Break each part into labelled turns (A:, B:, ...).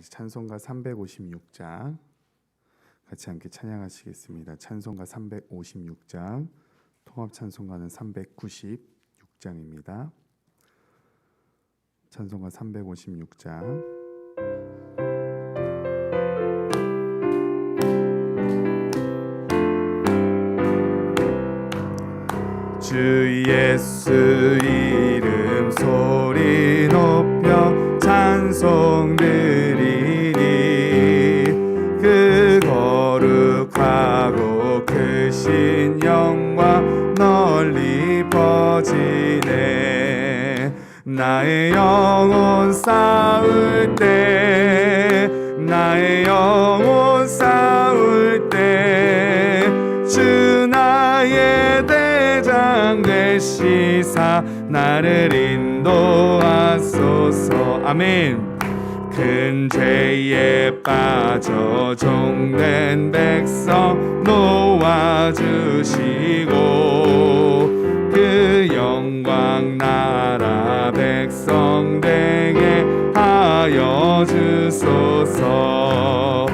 A: 같이 찬송가 356장 같이 함께 찬양하시겠습니다. 찬송가 356장, 통합 찬송가는 396장입니다. 찬송가 356장. 주 예수 이름 소리 높여 찬송 드리니 그 거룩하고 크신 영광 널리 퍼지네. 나의 영혼 싸울 때, 나의 영혼 싸울 때 주 나의 대장 되시사 나를 인도하소서. 아멘. 큰 죄에 빠져 종된 백성 놓아주시고 그 영광 나라 백성 되게 하여 주소서.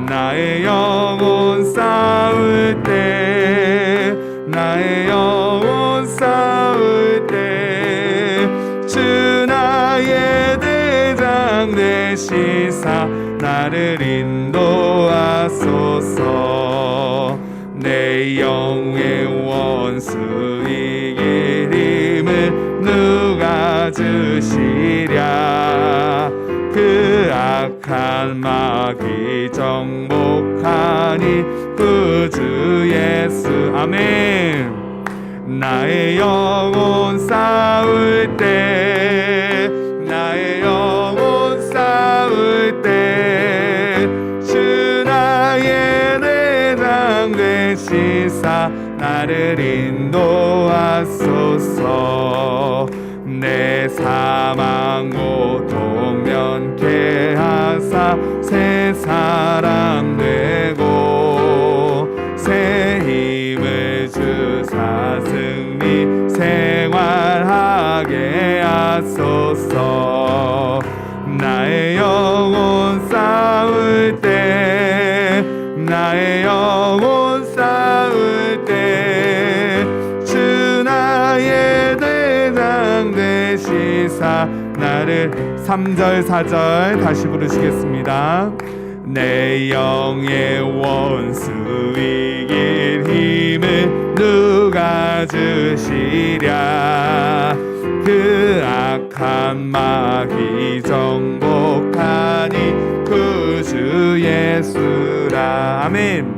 A: 나의 영혼 싸울 때, 나의 영혼 싸울 때 주 나의 대장 되시사 나를 인도하소서. 내 영의 원수 이길 힘을 누가 주시랴. 그 악한 마귀 정복하니 구주 예수. 아멘. 나의 영혼 싸울 때, 나의 영혼 싸울 때 주 나의 대장 되시사 나를 인도하소서. 내 사망 고통 면케 하사 새 사람 되고 새 힘을 주사 승리 생활하게 하소서. 나의 영혼 싸울 때, 나의 영혼 싸울 때 주 나의 대장 되시사 나를 3절 4절 다시 부르시겠습니다. 내 영의 원수 이길 힘을 누가 주시랴. 그 악한 마귀 정복하니 구주 예수라. 아멘.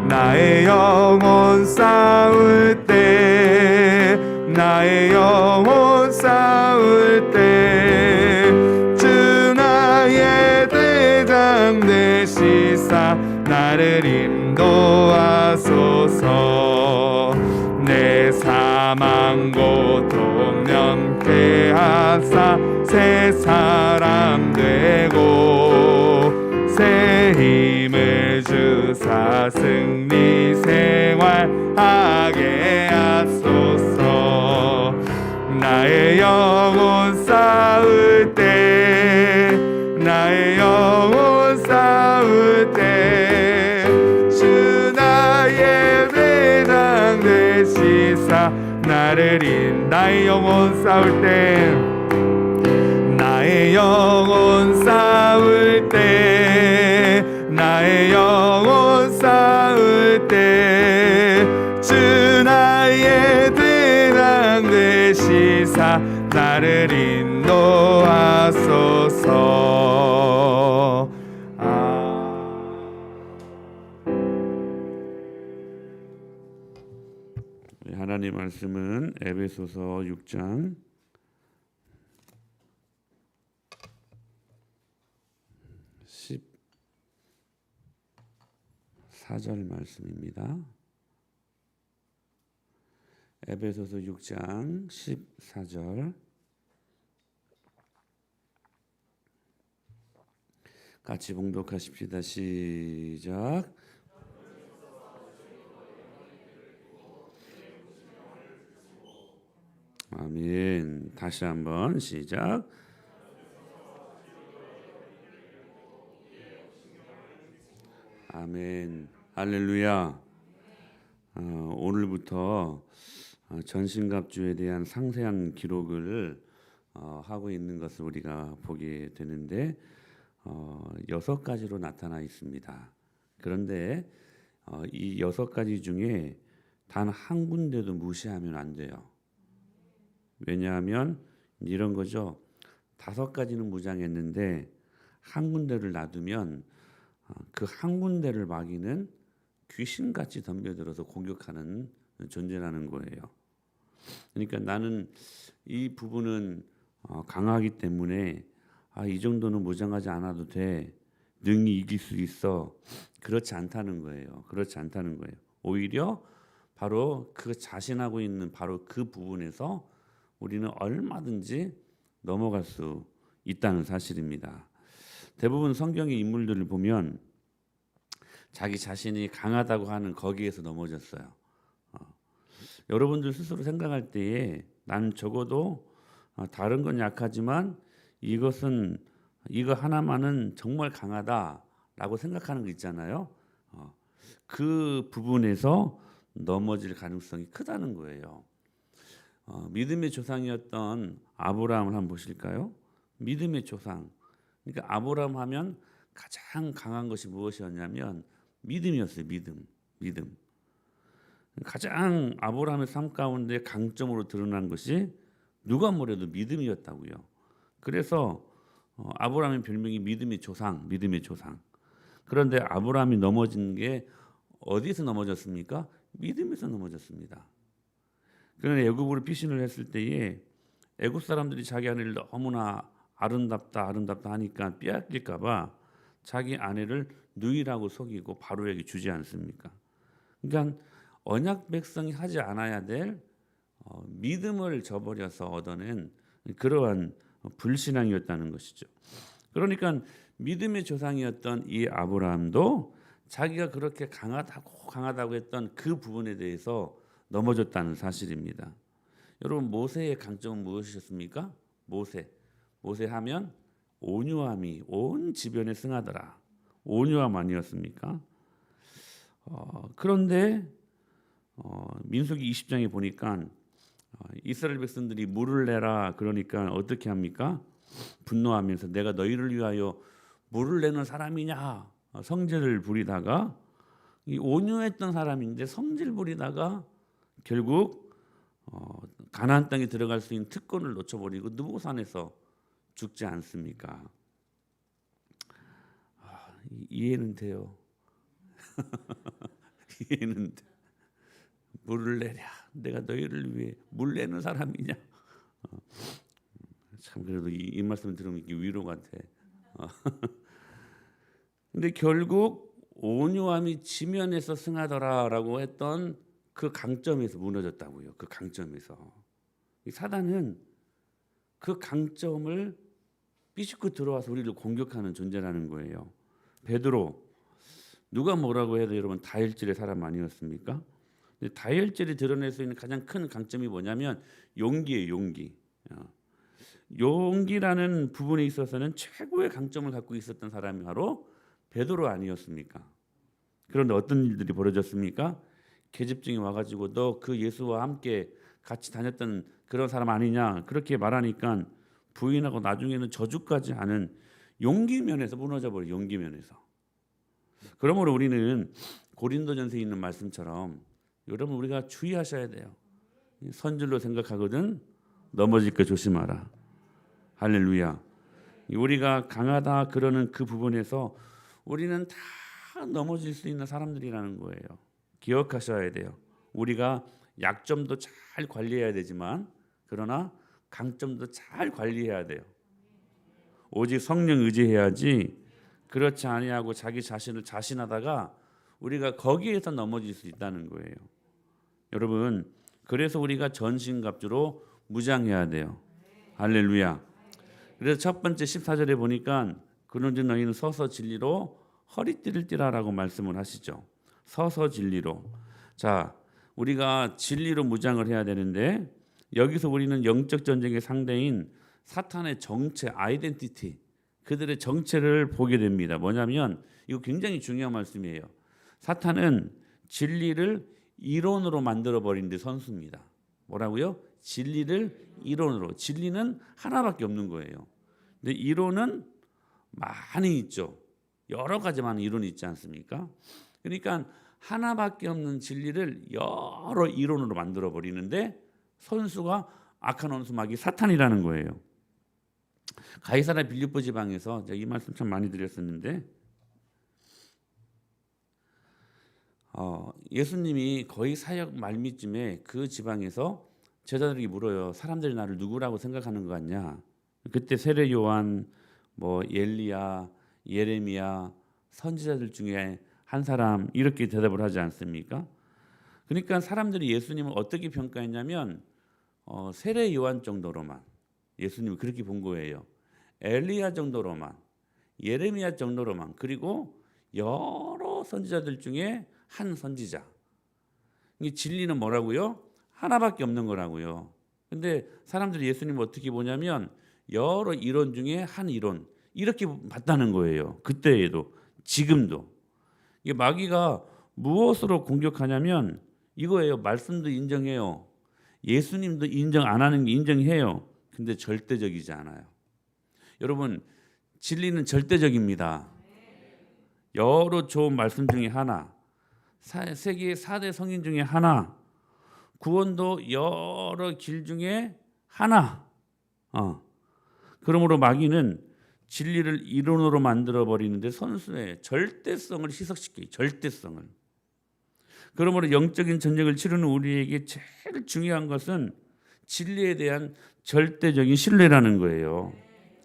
A: 나의 영혼 싸울 때, 나의 영혼 싸울 때 주 나의 대장 되시사 나를 인도하소서. 내 사망 고통 면케 하사 새 사람 되고 새 힘을 주사 승리 생활하게 하소서. 나의 영혼 싸울 때, 나의 영혼 싸울 때 주 나의 대장 되시사 나를 나의 영혼 싸울 때, 나의 영혼 싸울 때, 나의 영혼 싸울 때 주 나의 대장 되시사 나를 인도하소서.
B: 하나님 말씀은 에베소서 6장 14절 말씀입니다. 에베소서 6장 14절 같이 봉독하십시다. 시작. 아멘. 다시 한번 시작. 아멘. 할렐루야. 오늘부터 전신갑주에 대한 상세한 기록을 하고 있는 것을 우리가 보게 되는데 6가지로 나타나 있습니다. 그런데 이 6가지 중에 단 한 군데도 무시하면 안 돼요. 왜냐하면 이런 거죠. 5가지는 무장했는데 한 군데를 놔두면 그 한 군데를 마귀는 귀신같이 덤벼들어서 공격하는 존재라는 거예요. 그러니까 나는 이 부분은 강하기 때문에 이 정도는 무장하지 않아도 돼. 능히 이길 수 있어. 그렇지 않다는 거예요. 그렇지 않다는 거예요. 오히려 바로 그 자신하고 있는 바로 그 부분에서 우리는 얼마든지 넘어갈 수 있다는 사실입니다. 대부분 성경의 인물들을 보면 자기 자신이 강하다고 하는 거기에서 넘어졌어요. 여러분들 스스로 생각할 때에 난 적어도 다른 건 약하지만 이거 하나만은 정말 강하다라고 생각하는 거 있잖아요. 그 부분에서 넘어질 가능성이 크다는 거예요. 믿음의 조상이었던 아브라함을 한번 보실까요? 믿음의 조상. 그러니까 아브라함 하면 가장 강한 것이 무엇이었냐면 믿음이었어요. 믿음. 가장 아브라함의 삶 가운데 강점으로 드러난 것이 누가 뭐래도 믿음이었다고요. 그래서 아브라함의 별명이 믿음의 조상. 그런데 아브라함이 넘어진 게 어디서 넘어졌습니까? 믿음에서 넘어졌습니다. 그런데 애굽으로 피신을 했을 때에 애굽 사람들이 자기 아내를 너무나 아름답다 하니까 빼앗길까 봐 자기 아내를 누이라고 속이고 바로에게 주지 않습니까? 그러니까 언약 백성이 하지 않아야 될 믿음을 저버려서 얻어낸 그러한 불신앙이었다는 것이죠. 그러니까 믿음의 조상이었던 이 아브라함도 자기가 그렇게 강하다고 했던 그 부분에 대해서 넘어졌다는 사실입니다. 여러분 모세의 강점은 무엇이었습니까? 모세 하면 온유함이 온 지변에 승하더라. 온유함 아니었습니까? 그런데 민수기 20장에 보니까 이스라엘 백성들이 물을 내라 그러니까 어떻게 합니까? 분노하면서 내가 너희를 위하여 물을 내는 사람이냐 성질을 부리다가 이 온유했던 사람인데 성질 부리다가 결국 가나안 땅에 들어갈 수 있는 특권을 놓쳐버리고 느보산에서 죽지 않습니까? 이해는 돼요. 이해는 돼. 물을 내랴. 내가 너희를 위해 물 내는 사람이냐? 참 그래도 이 말씀 들으면 위로 같아. 근데 결국 온유함이 지면에서 승하더라라고 했던 그 강점에서 무너졌다고요. 그 강점에서 사단은 그 강점을 삐죽고 들어와서 우리를 공격하는 존재라는 거예요. 베드로 누가 뭐라고 해도 여러분 다혈질의 사람 아니었습니까? 다혈질이 드러낼 수 있는 가장 큰 강점이 뭐냐면 용기예요. 용기라는 부분에 있어서는 최고의 강점을 갖고 있었던 사람이 바로 베드로 아니었습니까? 그런데 어떤 일들이 벌어졌습니까? 계집증이 와가지고 너 그 예수와 함께 같이 다녔던 그런 사람 아니냐 그렇게 말하니까 부인하고 나중에는 저주까지 하는 용기 면에서 무너져 버려. 용기 면에서. 그러므로 우리는 고린도전서에 있는 말씀처럼 여러분 우리가 주의하셔야 돼요. 선질로 생각하거든 넘어질 거 조심하라. 할렐루야. 우리가 강하다 그러는 그 부분에서 우리는 다 넘어질 수 있는 사람들이라는 거예요. 기억하셔야 돼요. 우리가 약점도 잘 관리해야 되지만 그러나 강점도 잘 관리해야 돼요. 오직 성령 의지해야지 그렇지 아니하고 자기 자신을 자신하다가 우리가 거기에서 넘어질 수 있다는 거예요. 여러분 그래서 우리가 전신갑주로 무장해야 돼요. 할렐루야. 그래서 첫 번째 14절에 보니까 그런즉 너희는 서서 진리로 허리띠를 띠라라고 말씀을 하시죠. 서서 진리로. 자, 우리가 진리로 무장을 해야 되는데 여기서 우리는 영적 전쟁의 상대인 사탄의 정체, 아이덴티티, 그들의 정체를 보게 됩니다. 뭐냐면 이거 굉장히 중요한 말씀이에요. 사탄은 진리를 이론으로 만들어 버린 데 선수입니다. 뭐라고요? 진리를 이론으로. 진리는 하나밖에 없는 거예요. 근데 이론은 많이 있죠. 여러 가지 많은 이론이 있지 않습니까? 그러니까 하나밖에 없는 진리를 여러 이론으로 만들어 버리는데 선수가 악한 원수 마귀 사탄이라는 거예요. 가이사랴 빌립보 지방에서 제가 이 말씀 참 많이 드렸었는데 예수님이 거의 사역 말미쯤에 그 지방에서 제자들이 물어요. 사람들이 나를 누구라고 생각하는 것 같냐? 그때 세례 요한, 뭐 엘리야, 예레미야, 선지자들 중에 한 사람 이렇게 대답을 하지 않습니까? 그러니까 사람들이 예수님을 어떻게 평가했냐면 세례 요한 정도로만 예수님을 그렇게 본 거예요. 엘리야 정도로만, 예레미야 정도로만, 그리고 여러 선지자들 중에 한 선지자. 이 진리는 뭐라고요? 하나밖에 없는 거라고요. 근데 사람들이 예수님을 어떻게 보냐면 여러 이론 중에 한 이론 이렇게 봤다는 거예요. 그때에도 지금도. 이게 마귀가 무엇으로 공격하냐면 이거예요. 말씀도 인정해요. 예수님도 인정 안 하는 게 인정해요. 근데 절대적이지 않아요. 여러분, 진리는 절대적입니다. 여러 좋은 말씀 중에 하나, 세계 4대 성인 중에 하나, 구원도 여러 길 중에 하나. 그러므로 마귀는 진리를 이론으로 만들어 버리는데 선수의 절대성을 희석시켜요. 절대성을. 그러므로 영적인 전쟁을 치르는 우리에게 제일 중요한 것은 진리에 대한 절대적인 신뢰라는 거예요.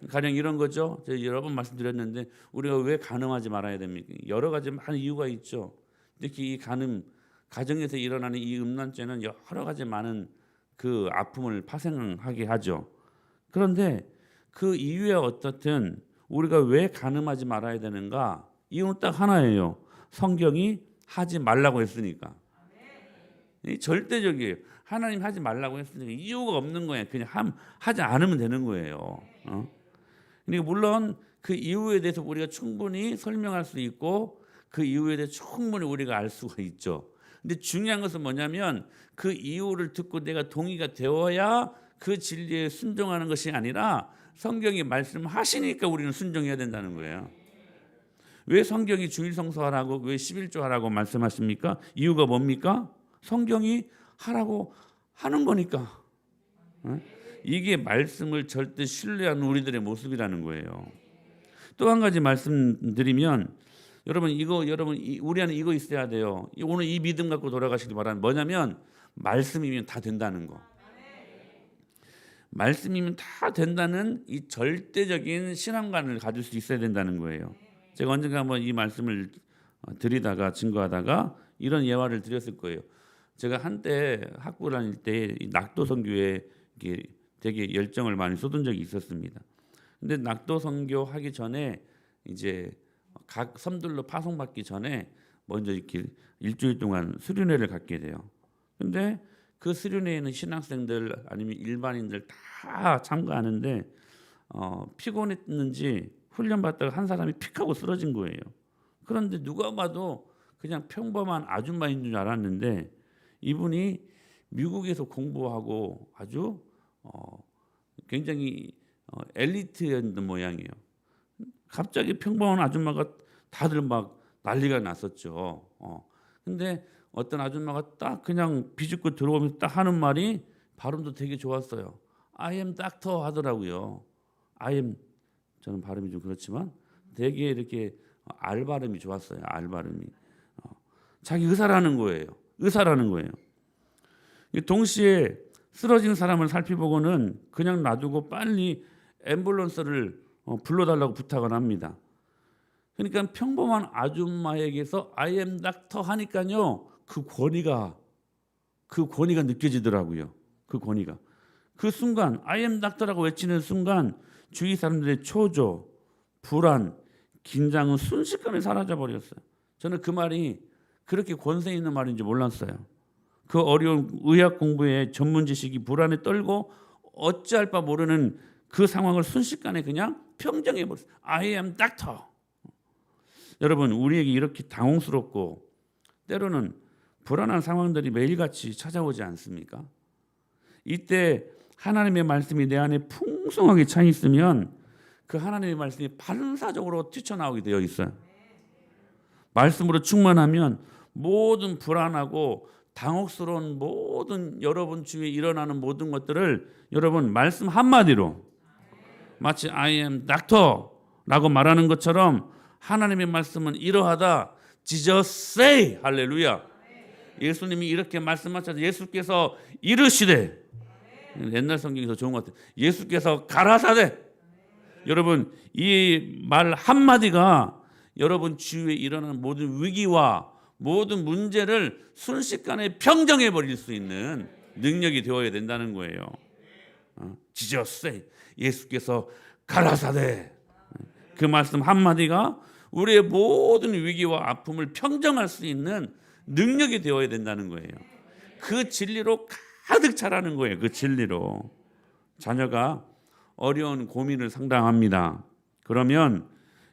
B: 가령 이런 거죠. 제가 여러 번 말씀드렸는데 우리가 왜 간음하지 말아야 됩니까? 여러 가지 많은 이유가 있죠. 특히 이 간음, 가정에서 일어나는 이 음란죄는 여러 가지 많은 그 아픔을 파생하게 하죠. 그런데 그 이유에 어떻든 우리가 왜 간음하지 말아야 되는가? 이유는 딱 하나예요. 성경이 하지 말라고 했으니까. 절대적이에요. 하나님 하지 말라고 했으니까 이유가 없는 거예요. 그냥 하지 않으면 되는 거예요. 그러니까 물론 그 이유에 대해서 우리가 충분히 설명할 수 있고 그 이유에 대해서 충분히 우리가 알 수가 있죠. 근데 중요한 것은 뭐냐면 그 이유를 듣고 내가 동의가 되어야 그 진리에 순종하는 것이 아니라 성경이 말씀하시니까 우리는 순종해야 된다는 거예요. 왜 성경이 주일 성수하라고 왜 11조 하라고 말씀하십니까? 이유가 뭡니까? 성경이 하라고 하는 거니까. 이게 말씀을 절대 신뢰하는 우리들의 모습이라는 거예요. 또 한 가지 말씀드리면 여러분 우리 안에 이거 있어야 돼요. 오늘 이 믿음 갖고 돌아가시길 바라는 뭐냐면 말씀이면 다 된다는 거. 말씀이면 다 된다는 이 절대적인 신앙관을 가질 수 있어야 된다는 거예요. 제가 언젠가 한번 이 말씀을 드리다가 증거하다가 이런 예화를 드렸을 거예요. 제가 한때 학부 다닐 때 낙도 선교에 되게 열정을 많이 쏟은 적이 있었습니다. 근데 낙도 선교 하기 전에 이제 각 섬들로 파송받기 전에 먼저 이렇게 일주일 동안 수련회를 갖게 돼요. 근데 그 수련회에는 신학생들 아니면 일반인들 다 참가하는데 피곤했는지 훈련 받다가 한 사람이 픽 하고 쓰러진 거예요. 그런데 누가 봐도 그냥 평범한 아줌마인 줄 알았는데 이분이 미국에서 공부하고 아주 굉장히 엘리트였던 모양이에요. 갑자기 평범한 아줌마가 다들 막 난리가 났었죠. 근데 어떤 아줌마가 딱 그냥 비집고 들어오면서 딱 하는 말이 발음도 되게 좋았어요. I am doctor 하더라고요. I am 저는 발음이 좀 그렇지만 되게 이렇게 알 발음이 좋았어요. 알 발음이. 자기 의사라는 거예요. 의사라는 거예요. 동시에 쓰러진 사람을 살피보고는 그냥 놔두고 빨리 앰뷸런스를 불러달라고 부탁을 합니다. 그러니까 평범한 아줌마에게서 I am doctor 하니까요. 그 권위가 느껴지더라고요. 그 권위가. 그 순간 I am doctor라고 외치는 순간 주위 사람들의 초조, 불안, 긴장은 순식간에 사라져 버렸어요. 저는 그 말이 그렇게 권세 있는 말인지 몰랐어요. 그 어려운 의학 공부의 전문 지식이 불안에 떨고 어찌할 바 모르는 그 상황을 순식간에 그냥 평정해 버렸어요. I am doctor. 여러분, 우리에게 이렇게 당혹스럽고 때로는 불안한 상황들이 매일같이 찾아오지 않습니까? 이때 하나님의 말씀이 내 안에 풍성하게 차 있으면 그 하나님의 말씀이 반사적으로 뛰쳐나오게 되어 있어요. 말씀으로 충만하면 모든 불안하고 당혹스러운 모든 여러분 주위에 일어나는 모든 것들을 여러분 말씀 한마디로 마치 I am doctor라고 말하는 것처럼 하나님의 말씀은 이러하다. Jesus say 할렐루야. 예수님이 이렇게 말씀하셔서 예수께서 이르시되, 옛날 성경에서 좋은 것 같아요. 예수께서 가라사대. 여러분, 이 말 한마디가 여러분 주위에 일어나는 모든 위기와 모든 문제를 순식간에 평정해 버릴 수 있는 능력이 되어야 된다는 거예요. Jesus say, 예수께서 가라사대. 그 말씀 한마디가 우리의 모든 위기와 아픔을 평정할 수 있는 능력이 되어야 된다는 거예요. 그 진리로 가득 차라는 거예요. 그 진리로. 자녀가 어려운 고민을 상담합니다. 그러면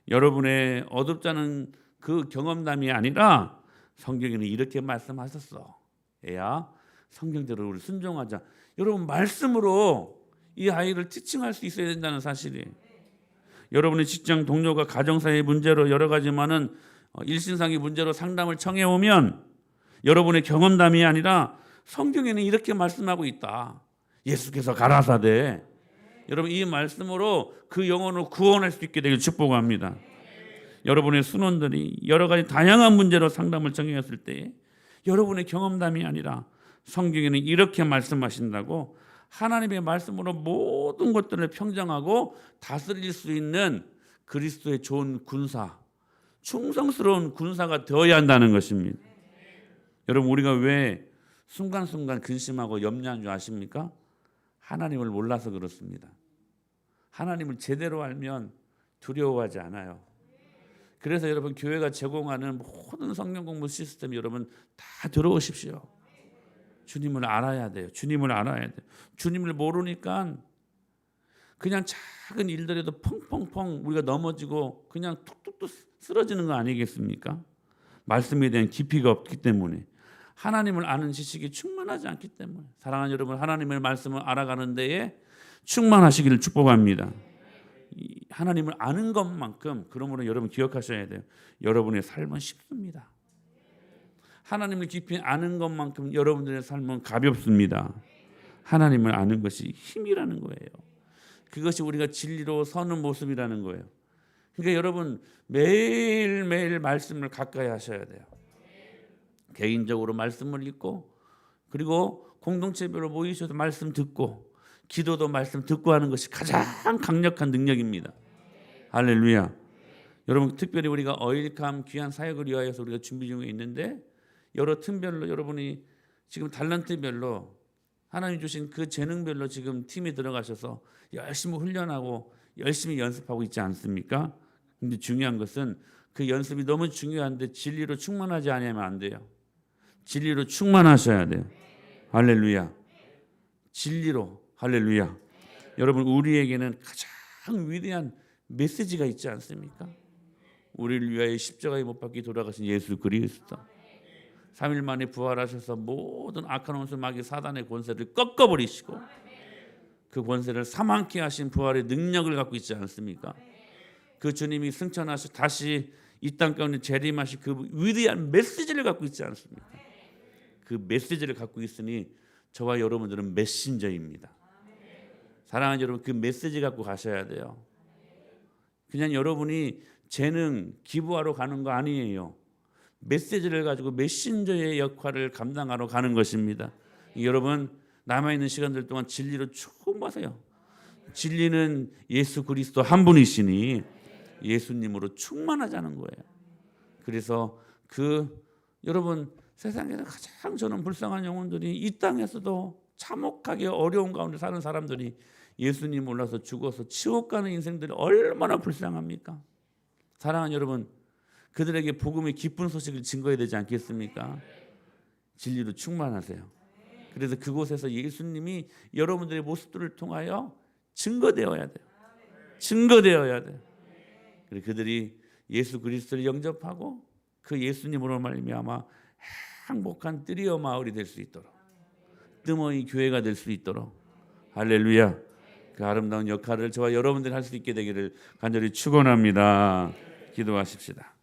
B: 여러분의 어둡다는 그 경험담이 아니라 성경에는 이렇게 말씀하셨어. 애야, 성경대로 우리 순종하자. 여러분, 말씀으로 이 아이를 티칭할 수 있어야 된다는 사실이. 여러분의 직장 동료가 가정사의 문제로 여러 가지 많은 일신상의 문제로 상담을 청해 오면 여러분의 경험담이 아니라 성경에는 이렇게 말씀하고 있다. 예수께서 가라사대. 여러분, 이 말씀으로 그 영혼을 구원할 수 있게 되길 축복합니다. 여러분의 순원들이 여러 가지 다양한 문제로 상담을 청해왔을 때 여러분의 경험담이 아니라 성경에는 이렇게 말씀하신다고 하나님의 말씀으로 모든 것들을 평정하고 다스릴 수 있는 그리스도의 좋은 군사, 충성스러운 군사가 되어야 한다는 것입니다. 여러분, 우리가 왜 순간순간 근심하고 염려한 줄 아십니까? 하나님을 몰라서 그렇습니다. 하나님을 제대로 알면 두려워하지 않아요. 그래서 여러분, 교회가 제공하는 모든 성경 공부 시스템 여러분 다 들어오십시오. 주님을 알아야 돼요. 주님을 알아야 돼요. 주님을 모르니까 그냥 작은 일들에도 펑펑펑 우리가 넘어지고 그냥 툭툭 쓰러지는 거 아니겠습니까? 말씀에 대한 깊이가 없기 때문에, 하나님을 아는 지식이 충만하지 않기 때문에. 사랑하는 여러분, 하나님의 말씀을 알아가는 데에 충만하시기를 축복합니다. 하나님을 아는 것만큼, 그러므로 여러분 기억하셔야 돼요. 여러분의 삶은 쉽습니다. 하나님을 깊이 아는 것만큼 여러분들의 삶은 가볍습니다. 하나님을 아는 것이 힘이라는 거예요. 그것이 우리가 진리로 서는 모습이라는 거예요. 그러니까 여러분, 매일매일 말씀을 가까이 하셔야 돼요. 개인적으로 말씀을 읽고, 그리고 공동체별로 모이셔서 말씀 듣고, 기도도 말씀 듣고 하는 것이 가장 강력한 능력입니다. 할렐루야. 여러분, 특별히 우리가 어일감 귀한 사역을 위하여서 우리가 준비 중에 있는데, 여러 틈별로 여러분이 지금 달란트별로 하나님 주신 그 재능별로 지금 팀이 들어가셔서 열심히 훈련하고 열심히 연습하고 있지 않습니까? 근데 중요한 것은 그 연습이 너무 중요한데 진리로 충만하지 않으면 안 돼요. 진리로 충만하셔야 돼요. 할렐루야. 진리로. 할렐루야. 여러분, 우리에게는 가장 위대한 메시지가 있지 않습니까? 우리를 위하여 십자가에 못 박혀 돌아가신 예수 그리스도. 3일 만에 부활하셔서 모든 악한 원수 마귀 사단의 권세를 꺾어버리시고 그 권세를 사망케 하신 부활의 능력을 갖고 있지 않습니까? 그 주님이 승천하셔 다시 이 땅 가운데 재림하실 그 위대한 메시지를 갖고 있지 않습니까? 그 메시지를 갖고 있으니 저와 여러분들은 메신저입니다. 사랑하는 여러분, 그 메시지 갖고 가셔야 돼요. 그냥 여러분이 재능 기부하러 가는 거 아니에요. 메시지를 가지고 메신저의 역할을 감당하러 가는 것입니다. 여러분, 남아있는 시간들 동안 진리로 충만하세요. 진리는 예수 그리스도 한 분이시니 예수님으로 충만하자는 거예요. 그래서 여러분, 세상에서 가장 저는 불쌍한 영혼들이 이 땅에서도 참혹하게 어려운 가운데 사는 사람들이 예수님 몰라서 죽어서 지옥 가는 인생들이 얼마나 불쌍합니까? 사랑하는 여러분, 그들에게 복음의 기쁜 소식을 증거해야 되지 않겠습니까? 진리로 충만하세요. 그래서 그곳에서 예수님이 여러분들의 모습들을 통하여 증거되어야 돼요. 증거되어야 돼요. 그리고 그들이 예수 그리스도를 영접하고 그 예수님으로 말미암아 행복한 뜰이어 마을이 될 수 있도록, 뜸어이 교회가 될 수 있도록, 할렐루야, 그 아름다운 역할을 저와 여러분들이 할 수 있게 되기를 간절히 축원합니다. 기도하십시다.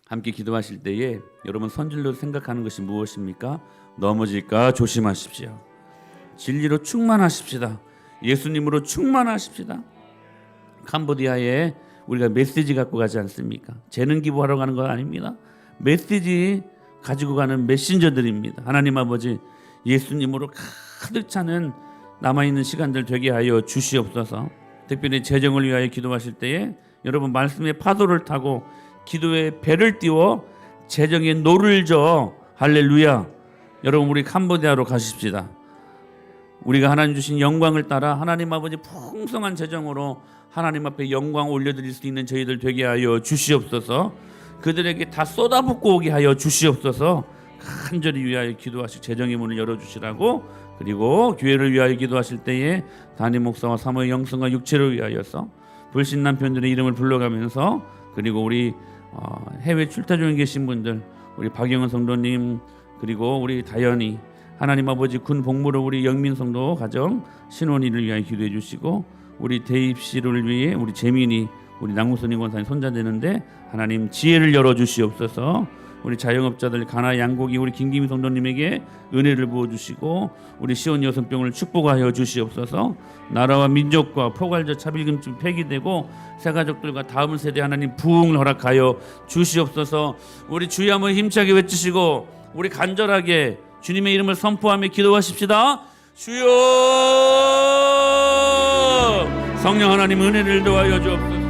B: 함께 기도하실 때에 여러분 선질로 생각하는 것이 무엇입니까? 넘어질까 조심하십시오. 진리로 충만하십시다. 예수님으로 충만하십시다. 캄보디아에 우리가 메시지 갖고 가지 않습니까? 재능 기부하러 가는 거 아닙니다. 메시지 가지고 가는 메신저들입니다. 하나님 아버지, 예수님으로 가득 차는 남아있는 시간들 되게 하여 주시옵소서. 특별히 재정을 위하여 기도하실 때에 여러분 말씀의 파도를 타고 기도의 배를 띄워 재정의 노를 저, 할렐루야. 여러분 우리 캄보디아로 가십시다. 우리가 하나님 주신 영광을 따라 하나님 아버지 풍성한 재정으로 하나님 앞에 영광 올려드릴 수 있는 저희들 되게 하여 주시옵소서. 그들에게 다 쏟아붓고 오게 하여 주시옵소서. 간절히 위하여 기도하실 재정의 문을 열어주시라고. 그리고 교회를 위하여 기도하실 때에 담임 목사와 사모의 영성과 육체를 위하여서 불신 남편들의 이름을 불러가면서, 그리고 우리 해외 출타 중에 계신 분들, 우리 박영은 성도님, 그리고 우리 다현이, 하나님 아버지 군 복무로 우리 영민 성도 가정 신원이를 위하여 기도해 주시고, 우리 대입 씨를 위해 우리 재민이, 우리 남무선임 권사님 손자 되는데 하나님 지혜를 열어 주시옵소서. 우리 자영업자들 가나 양고기 우리 김기미 성도님에게 은혜를 부어 주시고, 우리 시온 여성병을 축복하여 주시옵소서. 나라와 민족과 포괄적 차별금지 폐기되고 새 가족들과 다음 세대 하나님 부흥을 허락하여 주시옵소서. 우리 주여 한번 힘차게 외치시고 우리 간절하게 주님의 이름을 선포하며 기도하십시다. 주여, 성령 하나님 은혜를 더하여 주옵소서.